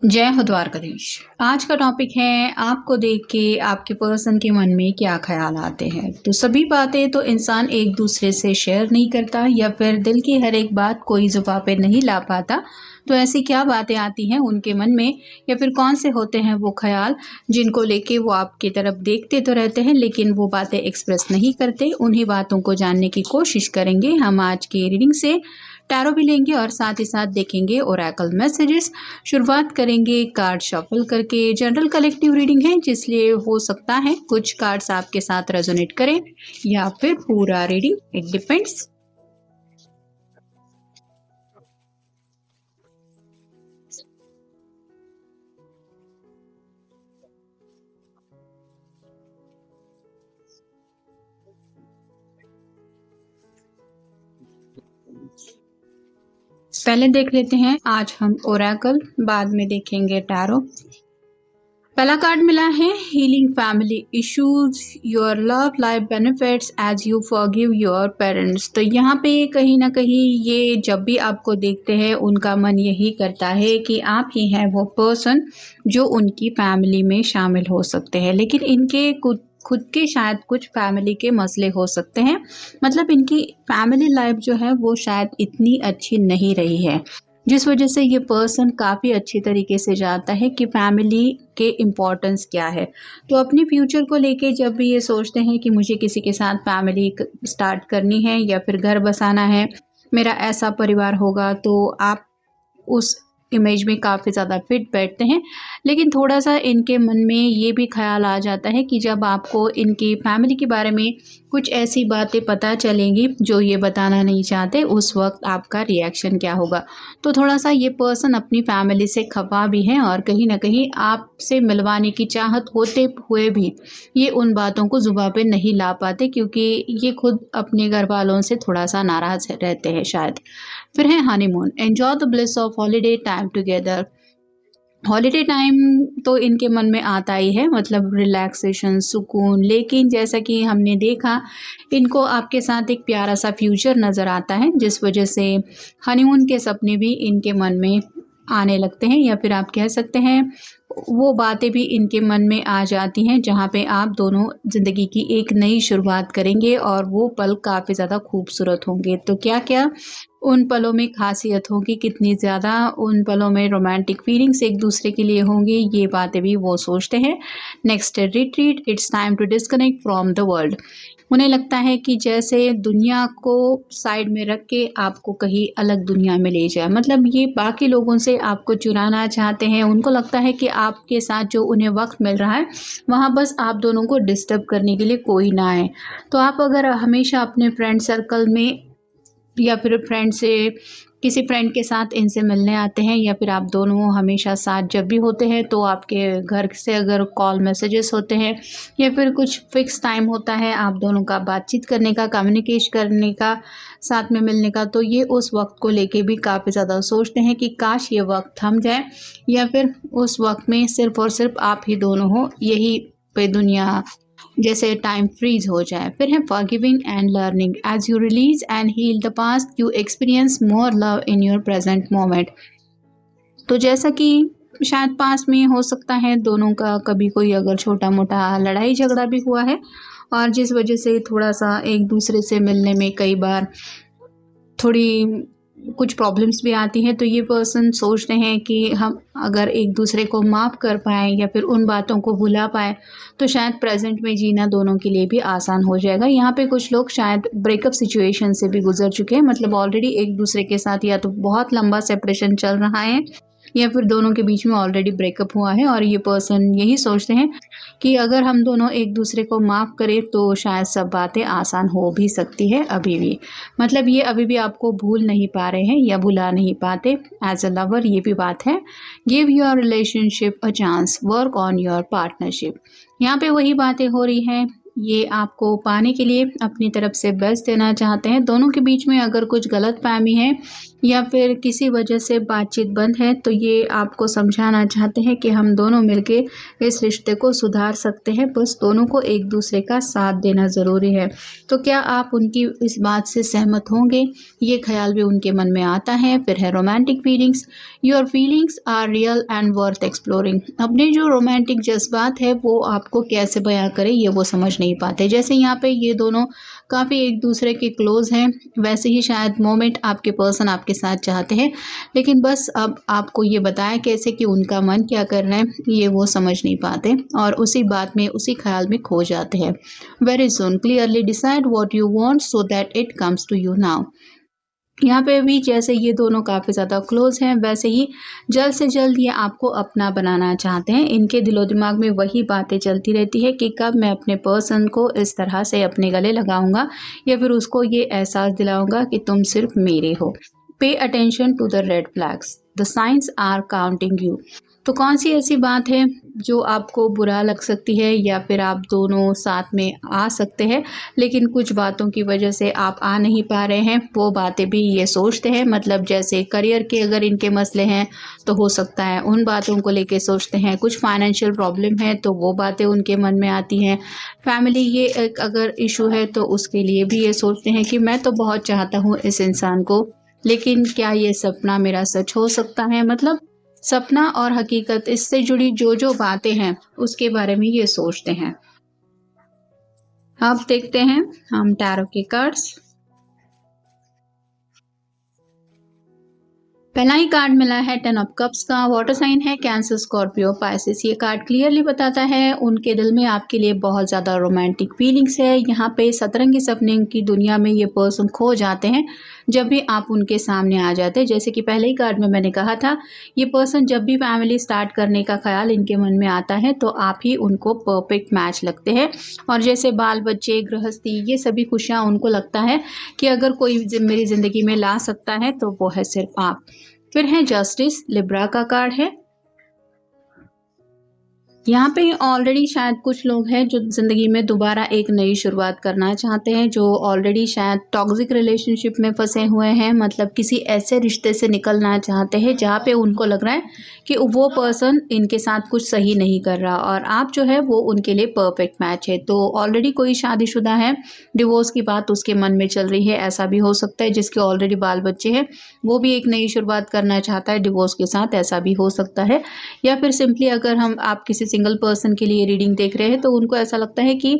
जय हो द्वारकाधीश। आज का टॉपिक है आपको देख के आपके पर्सन के मन में क्या ख्याल आते हैं। तो सभी बातें तो इंसान एक दूसरे से शेयर नहीं करता या फिर दिल की हर एक बात कोई जुबान पे नहीं ला पाता। तो ऐसी क्या बातें आती हैं उनके मन में या फिर कौन से होते हैं वो ख्याल जिनको लेके वो आपकी तरफ देखते तो रहते हैं लेकिन वो बातें एक्सप्रेस नहीं करते। उन्हीं बातों को जानने की कोशिश करेंगे हम आज की रीडिंग से। टैरो भी लेंगे और साथ ही साथ देखेंगे ओरेकल मैसेजेस। शुरुआत करेंगे कार्ड शफल करके। जनरल कलेक्टिव रीडिंग है जिसलिए हो सकता है कुछ कार्ड्स आपके साथ रेजोनेट करें या फिर पूरा रीडिंग, इट डिपेंड्स। पहले देख लेते हैं आज हम ओरेकल, बाद में देखेंगे टैरो। पहला कार्ड मिला है healing family issues, your love life benefits as you forgive your parents. तो यहाँ पे कहीं ना कहीं ये जब भी आपको देखते हैं उनका मन यही करता है कि आप ही हैं वो पर्सन जो उनकी फैमिली में शामिल हो सकते हैं, लेकिन इनके खुद के शायद कुछ फैमिली के मसले हो सकते हैं। मतलब इनकी फैमिली लाइफ जो है वो शायद इतनी अच्छी नहीं रही है, जिस वजह से ये पर्सन काफ़ी अच्छी तरीके से जानता है कि फैमिली के इम्पोर्टेंस क्या है। तो अपने फ्यूचर को लेके जब भी ये सोचते हैं कि मुझे किसी के साथ फैमिली स्टार्ट करनी है या फिर घर बसाना है, मेरा ऐसा परिवार होगा, तो आप उस इमेज में काफ़ी ज़्यादा फिट बैठते हैं। लेकिन थोड़ा सा इनके मन में ये भी ख्याल आ जाता है कि जब आपको इनकी फैमिली के बारे में कुछ ऐसी बातें पता चलेंगी जो ये बताना नहीं चाहते, उस वक्त आपका रिएक्शन क्या होगा। तो थोड़ा सा ये पर्सन अपनी फैमिली से खफा भी है और कहीं ना कहीं आपसे मिलवाने की चाहत होते हुए भी ये उन बातों को जुबान पे नहीं ला पाते, क्योंकि ये खुद अपने घर वालों से थोड़ा सा नाराज़ रहते हैं शायद। फिर है honeymoon, enjoy the bliss of holiday time together. Holiday time तो इनके मन में आता ही है, मतलब रिलैक्सेशन, सुकून। लेकिन जैसा कि हमने देखा इनको आपके साथ एक प्यारा सा फ्यूचर नज़र आता है, जिस वजह से हनीमून के सपने भी इनके मन में आने लगते हैं, या फिर आप कह सकते हैं वो बातें भी इनके मन में आ जाती हैं जहाँ पे आप दोनों ज़िंदगी की एक नई शुरुआत करेंगे और वो पल काफ़ी ज़्यादा खूबसूरत होंगे। तो क्या क्या उन पलों में खासियत होगी, कितनी ज़्यादा उन पलों में रोमांटिक फीलिंग्स एक दूसरे के लिए होंगी, ये बातें भी वो सोचते हैं। Next, retreat, it's time to disconnect from the world. उन्हें लगता है कि जैसे दुनिया को साइड में रख के आपको कहीं अलग दुनिया में ले जाए, मतलब ये बाकी लोगों से आपको चुराना चाहते हैं। उनको लगता है कि आपके साथ जो उन्हें वक्त मिल रहा है वहाँ बस आप दोनों को डिस्टर्ब करने के लिए कोई ना आए। तो आप अगर हमेशा अपने फ्रेंड सर्कल में या फिर फ्रेंड से किसी फ्रेंड के साथ इनसे मिलने आते हैं, या फिर आप दोनों हमेशा साथ जब भी होते हैं तो आपके घर से अगर कॉल मैसेजेस होते हैं या फिर कुछ फिक्स टाइम होता है आप दोनों का बातचीत करने का, कम्युनिकेट करने का, साथ में मिलने का, तो ये उस वक्त को लेके भी काफ़ी ज़्यादा सोचते हैं कि काश ये वक्त थम जाए या फिर उस वक्त में सिर्फ और सिर्फ आप ही दोनों हो, यही पे दुनिया जैसे टाइम फ्रीज हो जाए। फिर है forgiving and learning, as you release and heal the past you experience more love in your present moment. तो जैसा कि शायद पास में हो सकता है दोनों का कभी कोई अगर छोटा मोटा लड़ाई झगड़ा भी हुआ है और जिस वजह से थोड़ा सा एक दूसरे से मिलने में कई बार थोड़ी कुछ प्रॉब्लम्स भी आती हैं, तो ये पर्सन सोचते हैं कि हम अगर एक दूसरे को माफ़ कर पाएँ या फिर उन बातों को भुला पाएँ तो शायद प्रेजेंट में जीना दोनों के लिए भी आसान हो जाएगा। यहाँ पे कुछ लोग शायद ब्रेकअप सिचुएशन से भी गुजर चुके हैं, मतलब ऑलरेडी एक दूसरे के साथ या तो बहुत लंबा सेपरेशन चल रहा है या फिर दोनों के बीच में ऑलरेडी ब्रेकअप हुआ है, और ये पर्सन यही सोचते हैं कि अगर हम दोनों एक दूसरे को माफ़ करें तो शायद सब बातें आसान हो भी सकती है अभी भी। मतलब ये अभी भी आपको भूल नहीं पा रहे हैं या भुला नहीं पाते एज अ लवर, ये भी बात है। Give your relationship a chance, work on your partnership. यहाँ पे वही बातें हो रही हैं, ये आपको पाने के लिए अपनी तरफ से बेस्ट देना चाहते हैं। दोनों के बीच में अगर कुछ गलतफ़हमी है या फिर किसी वजह से बातचीत बंद है तो ये आपको समझाना चाहते हैं कि हम दोनों मिलके इस रिश्ते को सुधार सकते हैं, बस दोनों को एक दूसरे का साथ देना ज़रूरी है। तो क्या आप उनकी इस बात से सहमत होंगे? ये ख़्याल भी उनके मन में आता है। फिर है romantic feelings, your feelings are real and worth exploring. अपने जो रोमांटिक जज्बात है वो आपको कैसे बयां करें ये वो समझ नहीं पाते। जैसे यहाँ पे ये दोनों काफ़ी एक दूसरे के क्लोज हैं, वैसे ही शायद मोमेंट आपके पर्सन आपके साथ चाहते हैं, लेकिन बस अब आपको ये बताया कैसे कि उनका मन क्या कर रहा है ये वो समझ नहीं पाते और उसी बात में उसी ख्याल में खो जाते हैं। Very soon clearly decide what you want so that it comes to you now. यहाँ पे भी जैसे ये दोनों काफ़ी ज़्यादा क्लोज हैं, वैसे ही जल्द से जल्द ये आपको अपना बनाना चाहते हैं। इनके दिलो दिमाग में वही बातें चलती रहती है कि कब मैं अपने पर्सन को इस तरह से अपने गले लगाऊंगा या फिर उसको ये एहसास दिलाऊंगा कि तुम सिर्फ मेरे हो। Pay attention to the red flags, the signs are counting you. तो कौन सी ऐसी बात है जो आपको बुरा लग सकती है या फिर आप दोनों साथ में आ सकते हैं, लेकिन कुछ बातों की वजह से आप आ नहीं पा रहे हैं, वो बातें भी ये सोचते हैं। मतलब जैसे करियर के अगर इनके मसले हैं तो हो सकता है उन बातों को लेके सोचते हैं। कुछ फाइनेंशियल प्रॉब्लम है तो वो बातें उनके मन में आती हैं। फैमिली ये एक अगर इशू है तो उसके लिए भी ये सोचते हैं कि मैं तो बहुत चाहता हूँ इस इंसान को, लेकिन क्या ये सपना मेरा सच हो सकता है। मतलब सपना और हकीकत इससे जुड़ी जो बातें हैं उसके बारे में ये सोचते हैं। अब देखते हैं हम टैरो के कार्ड्स। पहला ही कार्ड मिला है 10 ऑफ कप्स का। वाटर साइन है कैंसर, स्कॉर्पियो, पाइसेस। ये कार्ड क्लियरली बताता है उनके दिल में आपके लिए बहुत ज़्यादा रोमांटिक फीलिंग्स है। यहाँ पे सतरंगी सपने की दुनिया में ये पर्सन खो जाते हैं जब भी आप उनके सामने आ जाते हैं। जैसे कि पहले ही कार्ड में मैंने कहा था, ये पर्सन जब भी फैमिली स्टार्ट करने का ख्याल इनके मन में आता है तो आप ही उनको परफेक्ट मैच लगते हैं। और जैसे बाल बच्चे, गृहस्थी, ये सभी खुशियाँ उनको लगता है कि अगर कोई मेरी ज़िंदगी में ला सकता है तो वो है सिर्फ आप। फिर है जस्टिस, लिब्रा का कार्ड है। यहाँ पे ऑलरेडी शायद कुछ लोग हैं जो ज़िंदगी में दोबारा एक नई शुरुआत करना चाहते हैं, जो ऑलरेडी शायद टॉक्सिक रिलेशनशिप में फंसे हुए हैं। मतलब किसी ऐसे रिश्ते से निकलना चाहते हैं जहाँ पे उनको लग रहा है कि वो पर्सन इनके साथ कुछ सही नहीं कर रहा और आप जो है वो उनके लिए परफेक्ट मैच है। तो ऑलरेडी कोई शादीशुदा है, डिवोर्स की बात उसके मन में चल रही है, ऐसा भी हो सकता है। जिसके ऑलरेडी बाल बच्चे हैं वो भी एक नई शुरुआत करना चाहता है डिवोर्स के साथ, ऐसा भी हो सकता है। या फिर सिंपली अगर हम आप किसी सिंगल पर्सन के लिए रीडिंग देख रहे हैं तो उनको ऐसा लगता है कि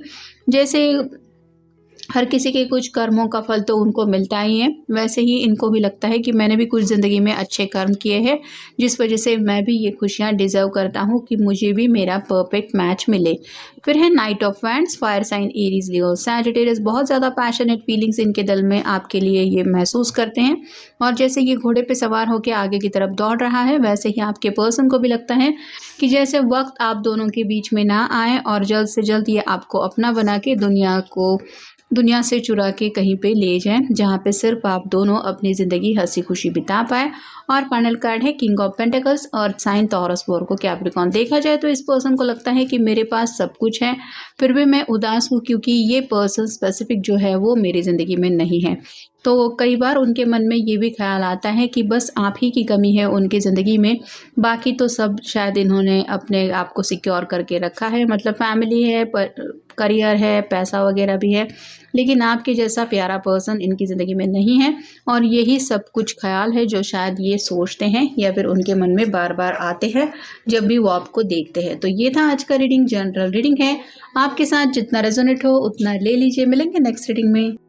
जैसे हर किसी के कुछ कर्मों का फल तो उनको मिलता ही है, वैसे ही इनको भी लगता है कि मैंने भी कुछ ज़िंदगी में अच्छे कर्म किए हैं जिस वजह से मैं भी ये खुशियाँ डिज़र्व करता हूँ कि मुझे भी मेरा परफेक्ट मैच मिले। फिर है knight of wands, fire sign, Aries, Leo, Sagittarius. बहुत ज़्यादा पैशनेट फीलिंग्स इनके दिल में आपके लिए ये महसूस करते हैं और जैसे ये घोड़े पे सवार होकर आगे की तरफ दौड़ रहा है वैसे ही आपके पर्सन को भी लगता है कि जैसे वक्त आप दोनों के बीच में ना आए और जल्द से जल्द ये आपको अपना बना के दुनिया से चुरा के कहीं पे ले जाएं जहाँ पे सिर्फ आप दोनों अपनी ज़िंदगी हंसी खुशी बिता पाए। और फाइनल कार्ड है किंग ऑफ पेंटिकल्स और साइन टॉरस, वर्गो, कैप्रिकॉर्न। देखा जाए तो इस पर्सन को लगता है कि मेरे पास सब कुछ है फिर भी मैं उदास हूँ क्योंकि ये पर्सन स्पेसिफिक जो है वो मेरी ज़िंदगी में नहीं है। तो कई बार उनके मन में ये भी ख्याल आता है कि बस आप ही की कमी है उनकी ज़िंदगी में, बाकी तो सब शायद इन्होंने अपने आप को सिक्योर करके रखा है। मतलब फैमिली है, करियर है, पैसा वगैरह भी है, लेकिन आपके जैसा प्यारा पर्सन इनकी ज़िंदगी में नहीं है। और यही सब कुछ ख्याल है जो शायद ये सोचते हैं या फिर उनके मन में बार बार आते हैं जब भी वो आपको देखते हैं। तो ये था आज का रीडिंग, जनरल रीडिंग है, आपके साथ जितना रेजोनेट हो उतना ले लीजिए। मिलेंगे नेक्स्ट रीडिंग में।